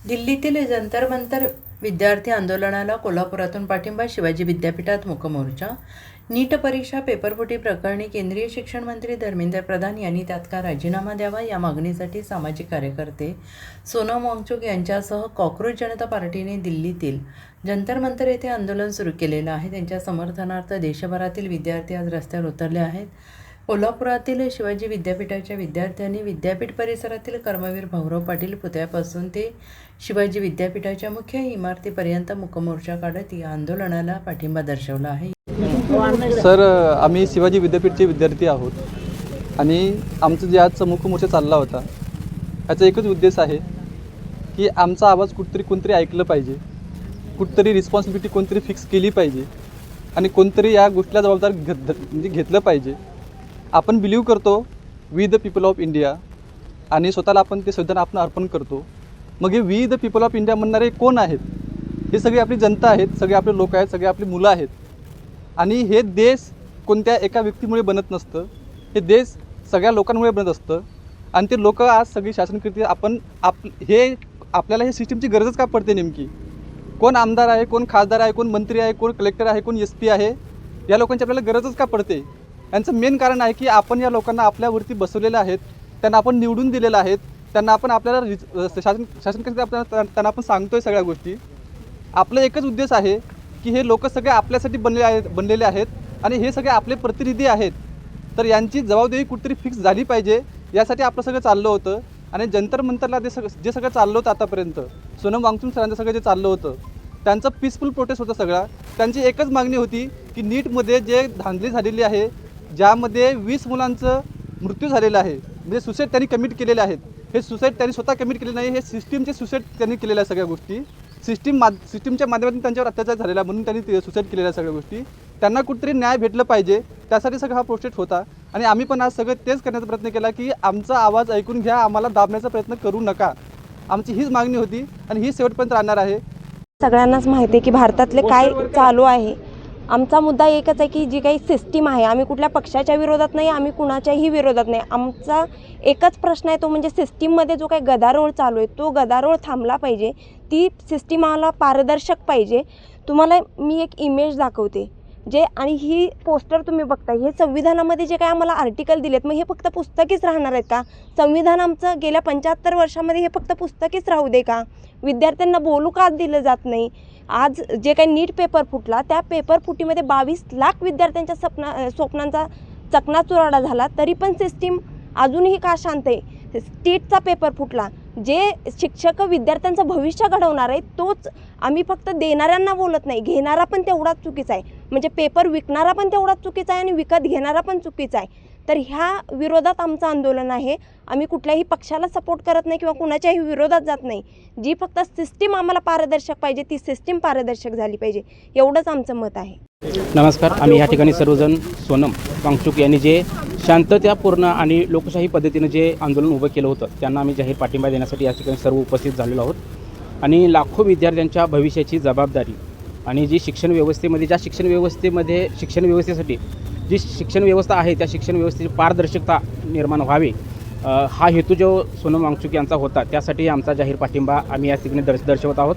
दिल्लीतील जंतर मंतर विद्यार्थी आंदोलनाला कोल्हापुरातून पाठिंबा. शिवाजी विद्यापीठात मूकमोर्चा. नीट परीक्षा पेपरफुटी प्रकरणी केंद्रीय शिक्षण मंत्री धर्मेंद्र प्रधान यांनी तात्काळ राजीनामा द्यावा या मागणीसाठी सामाजिक कार्यकर्ते सोनम वांगचुक यांच्यासह कॉक्रोच जनता पार्टीने दिल्लीतील जंतर मंतर येथे आंदोलन सुरू केलेलं आहे. त्यांच्या समर्थनार्थ देशभरातील विद्यार्थी आज रस्त्यावर उतरले आहेत. कोल्हापुरातील शिवाजी विद्यापीठाच्या विद्यार्थ्यांनी विद्यापीठ परिसरातील कर्मवीर भाऊराव पाटील पुतळ्यापासून ते शिवाजी विद्यापीठाच्या मुख्य इमारतीपर्यंत मूकमोर्चा काढत या आंदोलनाला पाठिंबा दर्शवला आहे. सर, आम्ही शिवाजी विद्यापीठचे विद्यार्थी आहोत आणि आमचं जे आजचा मूकमोर्चा चालला होता याचा एकच उद्देश आहे की आमचा आवाज कुठतरी कोणतरी ऐकलं पाहिजे, कुठतरी रिस्पॉन्सिबिलिटी कोणतरी फिक्स केली पाहिजे आणि कोणतरी या गोष्टीला जबाबदार घेतलं पाहिजे. आपण बिलीव्ह करतो we the people of India आणि स्वतःला आपण ते संविधान आपण अर्पण करतो. मग हे we the people of India म्हणणारे कोण आहेत? हे सगळी आपली जनता आहेत, सगळे आपले लोक आहेत, सगळे आपली मुलं आहेत. आणि हे देश कोणत्या एका व्यक्तीमुळे बनत नसतं, हे देश सगळ्या लोकांमुळे बनत असतं. आणि ते लोक आज सगळी शासनकृती आपल्याला हे सिस्टीमची गरजच का पडते? नेमकी कोण आमदार आहे, कोण खासदार आहे, कोण मंत्री आहे, कोण कलेक्टर आहे, कोण SP आहे, या लोकांची आपल्याला गरजच का पडते? यांचं मेन कारण आहे की आपण या लोकांना आपल्यावरती बसवलेलं आहेत, त्यांना आपण निवडून दिलेलं आहेत, त्यांना आपण आपल्याला शासनकृती त्यांना आपण सांगतोय सगळ्या गोष्टी. आपला एकच उद्देश आहे की हे लोक सगळे आपल्यासाठी बनलेले आहेत आणि हे सगळे आपले प्रतिनिधी आहेत. तर यांची जबाबदारी कुठेतरी फिक्स झाली पाहिजे, यासाठी आपलं सगळं चाललं होतं. आणि जंतर मंतरला जे सगळं चाललं होतं आतापर्यंत, सोनम वांगचुक सरांचं सगळं जे चाललं होतं त्यांचं पीसफुल प्रोटेस्ट होता सगळा. त्यांची एकच मागणी होती की नीटमध्ये जे धांदली झालेली आहे, ज्यामध्ये 20 मुलांचं मृत्यू झालेला आहे, म्हणजे सुसाईड त्यांनी कमिट केलेले आहेत. हे सुसाईड त्यांनी स्वतः कमिट केले नाही, हे सिस्टीमचे सुसाईड त्यांनी केलेल्या सगळ्या गोष्टी. सिस्टीमच्या माध्यमातून त्यांच्यावर अत्याचार झालेला म्हणून त्यांनी सुसाईड केलेल्या सगळ्या गोष्टी. त्यांना कुठेतरी न्याय भेटलं पाहिजे, त्यासाठी सगळा हा प्रोटेस्ट होता. आणि आम्ही पण आज सगळं तेच करण्याचा प्रयत्न केला की आमचा आवाज ऐकून घ्या, आम्हाला दाबण्याचा प्रयत्न करू नका. आमची हीच मागणी होती आणि ही शेवटपर्यंत राहणार आहे. सगळ्यांनाच माहिती आहे की भारतातले काय चालू आहे. आमचा मुद्दा एकच आहे की जी काही सिस्टीम आहे, आम्ही कुठल्या पक्षाच्या विरोधात नाही, आम्ही कुणाच्याही विरोधात नाही. आमचा एकच प्रश्न आहे, तो म्हणजे सिस्टीममध्ये जो काही गदारोळ चालू आहे तो गदारोळ थांबला पाहिजे. ती सिस्टीम आम्हाला पारदर्शक पाहिजे. तुम्हाला मी एक इमेज दाखवते जे, आणि ही पोस्टर तुम्ही बघताय, हे संविधानामध्ये जे काही आम्हाला आर्टिकल दिलेत, मग हे फक्त पुस्तकीच राहणार आहेत का? संविधान आमचं गेल्या 75 वर्षामध्ये हे फक्त पुस्तकीच राहू दे का? विद्यार्थ्यांना बोलू का दिलं जात नाही? आज जे काही नीट पेपर फुटला, त्या पेपर फुटीमध्ये 22 लाख विद्यार्थ्यांच्या स्वप्नांचा चकनाचुराडा झाला, तरी पण सिस्टीम अजूनही का शांत आहे? टीटचा पेपर फुटला, जे शिक्षक विद्यार्थ्यांचं भविष्य घडवणार आहे तोच आम्ही फक्त देणाऱ्यांना बोलत नाही, घेणारा पण तेवढाच चुकीचा आहे. म्हणजे पेपर विकणारा पण तेवढाच चुकीचा आहे आणि विकत घेणारा पण चुकीचा आहे. तर ह्या विरोधात आमचं आंदोलन आहे. आम्ही कुठल्याही पक्षाला सपोर्ट करत नाही किंवा कुणाच्याही विरोधात जात नाही. जी फक्त सिस्टीम आम्हाला पारदर्शक पाहिजे, ती सिस्टीम पारदर्शक झाली पाहिजे, एवढंच आमचं मत आहे. नमस्कार. आम्ही या ठिकाणी सर्वजण सोनम वांगचुक यांनी जे शांततापूर्ण आणि लोकशाही पद्धतीनं जे आंदोलन उभं केलं होतं त्यांना आम्ही जाहीर पाठिंबा देण्यासाठी या ठिकाणी सर्व उपस्थित झालेलो आहोत. आणि लाखो विद्यार्थ्यांच्या भविष्याची जबाबदारी आणि जी शिक्षण व्यवस्थेसाठी जी शिक्षण व्यवस्था आहे त्या शिक्षण व्यवस्थेची पारदर्शकता निर्माण व्हावी, हा हेतू जो सोनम वांगचुक यांचा होता, त्यासाठी आमचा जाहीर पाठिंबा आम्ही या ठिकाणी दर्शवत आहोत.